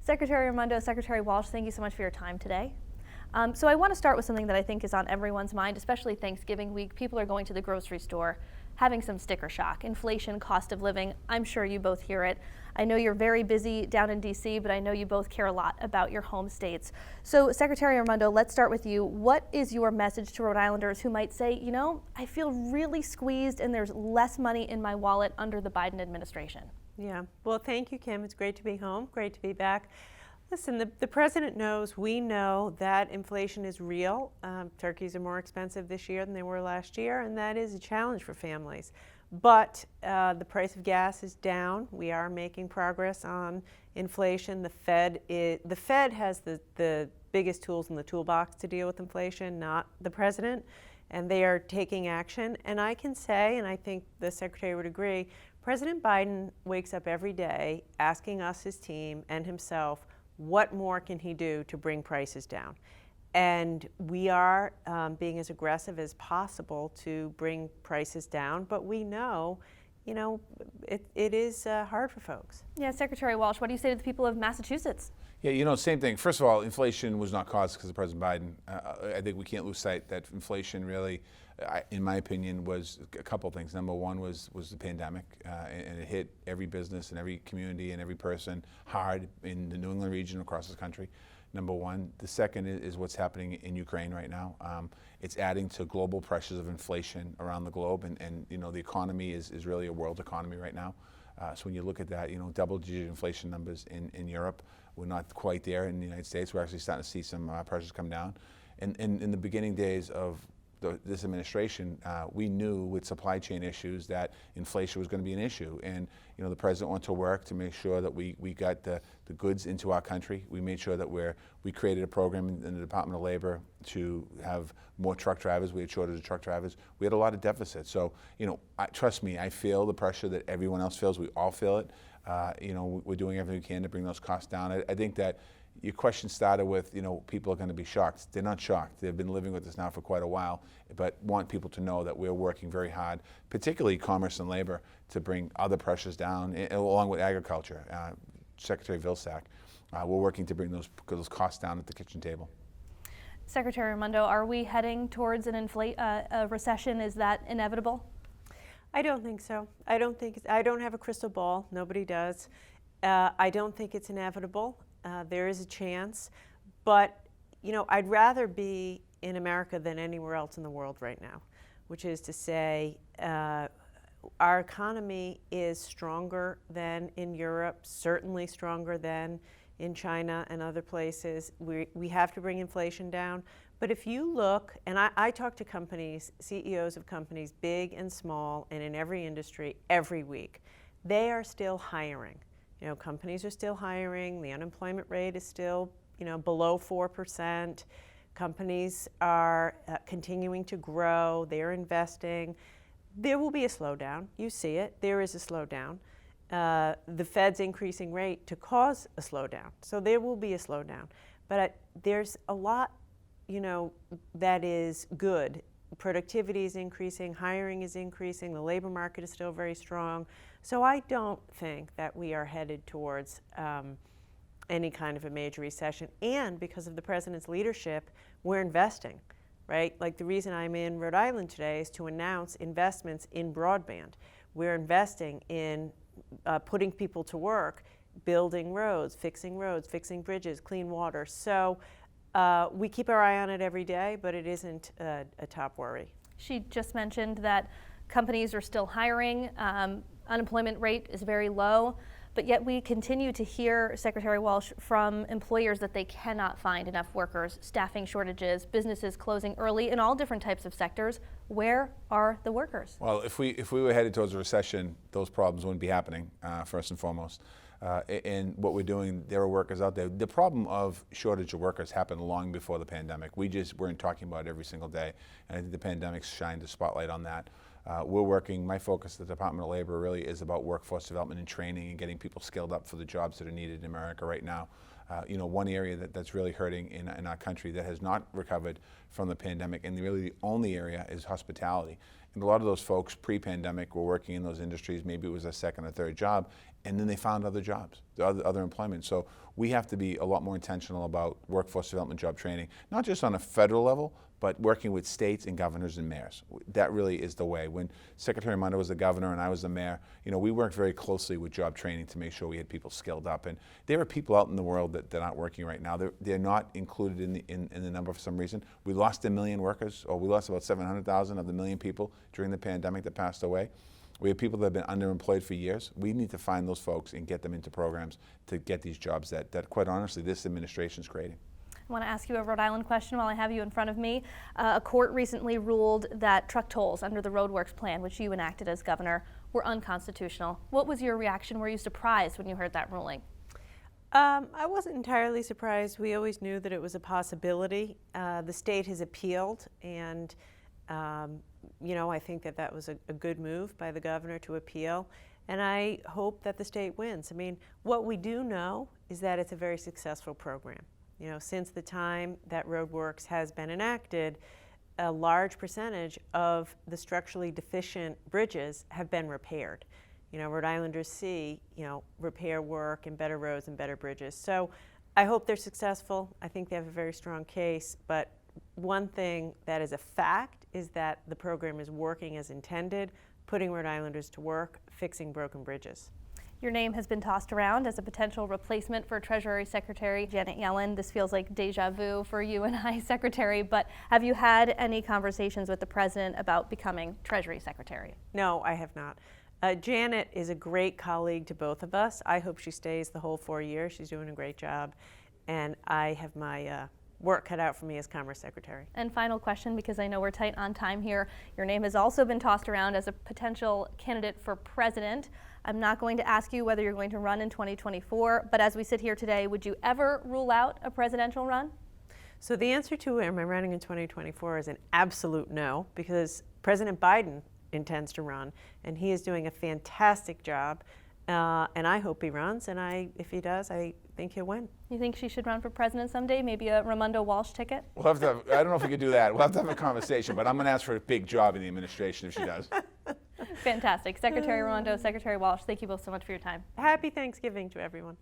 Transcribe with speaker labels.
Speaker 1: Secretary Raimondo, Secretary Walsh, thank you so much for your time today. So I want to start with something that I think is on everyone's mind, especially Thanksgiving week. People are going to the grocery store, having some sticker shock. Inflation, cost of living, I'm sure you both hear it. I know you're very busy down in D.C., but I know you both care a lot about your home states. So Secretary Raimondo, let's start with you. What is your message to Rhode Islanders who might say, you know, I feel really squeezed and there's less money in my wallet under the Biden administration?
Speaker 2: Yeah, well, thank you, Kim. It's great to be home, great to be back. Listen, the president knows, we know that inflation is real. Turkeys are more expensive this year than they were last year, and that is a challenge for families. But the price of gas is down. We are making progress on inflation. The Fed has the biggest tools in the toolbox to deal with inflation, not the president, and they are taking action. And I can say, and I think the secretary would agree, President Biden wakes up every day asking us, his team, and himself, what more can he do to bring prices down? And we are being as aggressive as possible to bring prices down, but we know, it is hard for folks.
Speaker 1: Yeah, Secretary Walsh, what do you say to the people of Massachusetts?
Speaker 3: Yeah, same thing. First of all, inflation was not caused because of President Biden. I think we can't lose sight that inflation really, in my opinion, was a couple things. Number one was the pandemic, and it hit every business and every community and every person hard in the New England region across this country. Number one. The second is what's happening in Ukraine right now. It's adding to global pressures of inflation around the globe, and the economy is really a world economy right now. So when you look at that, double-digit inflation numbers in Europe. We're not quite there in the United States. We're actually starting to see some pressures come down. And in the beginning days of this administration, we knew with supply chain issues that inflation was going to be an issue. And the president went to work to make sure that we got the goods into our country. We made sure that we created a program in the Department of Labor to have more truck drivers. We had shortage of truck drivers. We had a lot of deficits. So, trust me, I feel the pressure that everyone else feels. We all feel it. We're doing everything we can to bring those costs down. I think that your question started with, people are going to be shocked. They're not shocked. They've been living with this now for quite a while, but want people to know that we're working very hard, particularly commerce and labor, to bring other pressures down, along with agriculture. Secretary Vilsack, we're working to bring those costs down at the kitchen table.
Speaker 1: Secretary Raimondo, are we heading towards a recession? Is that inevitable?
Speaker 2: I don't think so. I don't have a crystal ball. Nobody does. I don't think it's inevitable. There is a chance, but I'd rather be in America than anywhere else in the world right now, which is to say our economy is stronger than in Europe, certainly stronger than in China and other places. We have to bring inflation down. But if you look, and I talk to companies, CEOs of companies, big and small, and in every industry every week, they are still hiring. Companies are still hiring. The unemployment rate is still, below 4%. Companies are continuing to grow. They're investing. There will be a slowdown. You see it. There is a slowdown. The Fed's increasing rate to cause a slowdown. So there will be a slowdown. But there's a lot, that is good. Productivity is increasing, hiring is increasing, the labor market is still very strong. So I don't think that we are headed towards any kind of a major recession. And because of the president's leadership, we're investing, right? Like the reason I'm in Rhode Island today is to announce investments in broadband. We're investing in putting people to work, building roads, fixing bridges, clean water. So we keep our eye on it every day, but it isn't a top worry.
Speaker 1: She just mentioned that companies are still hiring. Unemployment rate is very low, but yet we continue to hear, Secretary Walsh, from employers that they cannot find enough workers, staffing shortages, businesses closing early in all different types of sectors. Where are the workers?
Speaker 3: Well, if we were headed towards a recession, those problems wouldn't be happening, first and foremost. And what we're doing, there are workers out there. The problem of shortage of workers happened long before the pandemic. We just weren't talking about it every single day, and I think the pandemic shined a spotlight on that. We're working, my focus at the Department of Labor really is about workforce development and training and getting people skilled up for the jobs that are needed in America right now. One area that's really hurting in our country that has not recovered from the pandemic, and really the only area, is hospitality. And a lot of those folks pre-pandemic were working in those industries. Maybe it was a second or third job, and then they found other jobs, other employment. So we have to be a lot more intentional about workforce development, job training, not just on a federal level, but working with states and governors and mayors. That really is the way. When Secretary Raimondo was the governor and I was the mayor, we worked very closely with job training to make sure we had people skilled up. And there are people out in the world that aren't working right now. They're not included in the number for some reason. We lost 1 million workers, or we lost about 700,000 of the 1 million people during the pandemic that passed away. We have people that have been underemployed for years. We need to find those folks and get them into programs to get these jobs that quite honestly, this administration is creating.
Speaker 1: I want to ask you a Rhode Island question while I have you in front of me. A court recently ruled that truck tolls under the roadworks plan, which you enacted as governor, were unconstitutional. What was your reaction? Were you surprised when you heard that ruling?
Speaker 2: I wasn't entirely surprised. We always knew that it was a possibility. The state has appealed, and I think that was a good move by the governor to appeal, and I hope that the state wins. I mean, what we do know is that it's a very successful program. Since the time that roadworks has been enacted, a large percentage of the structurally deficient bridges have been repaired. Rhode Islanders see, repair work and better roads and better bridges. So I hope they're successful. I think they have a very strong case, but one thing that is a fact is that the program is working as intended, putting Rhode Islanders to work, fixing broken bridges.
Speaker 1: Your name has been tossed around as a potential replacement for Treasury Secretary Janet Yellen. This feels like deja vu for you and I, Secretary, but have you had any conversations with the President about becoming Treasury Secretary?
Speaker 2: No, I have not. Janet is a great colleague to both of us. I hope she stays the whole 4 years. She's doing a great job, and I have my work cut out for me as Commerce Secretary.
Speaker 1: And final question, because I know we're tight on time here. Your name has also been tossed around as a potential candidate for president. I'm not going to ask you whether you're going to run in 2024, but as we sit here today, would you ever rule out a presidential run?
Speaker 2: So the answer to am I running in 2024 is an absolute no, because President Biden intends to run, and he is doing a fantastic job. And I hope he runs, and if he does, I think he'll win.
Speaker 1: You think she should run for president someday? Maybe a Raimondo Walsh ticket?
Speaker 3: We'll have to I don't know if we could do that. We'll have to have a conversation, but I'm going to ask for a big job in the administration if she does.
Speaker 1: Fantastic. Secretary Raimondo, Secretary Walsh, thank you both so much for your time.
Speaker 2: Happy Thanksgiving to everyone.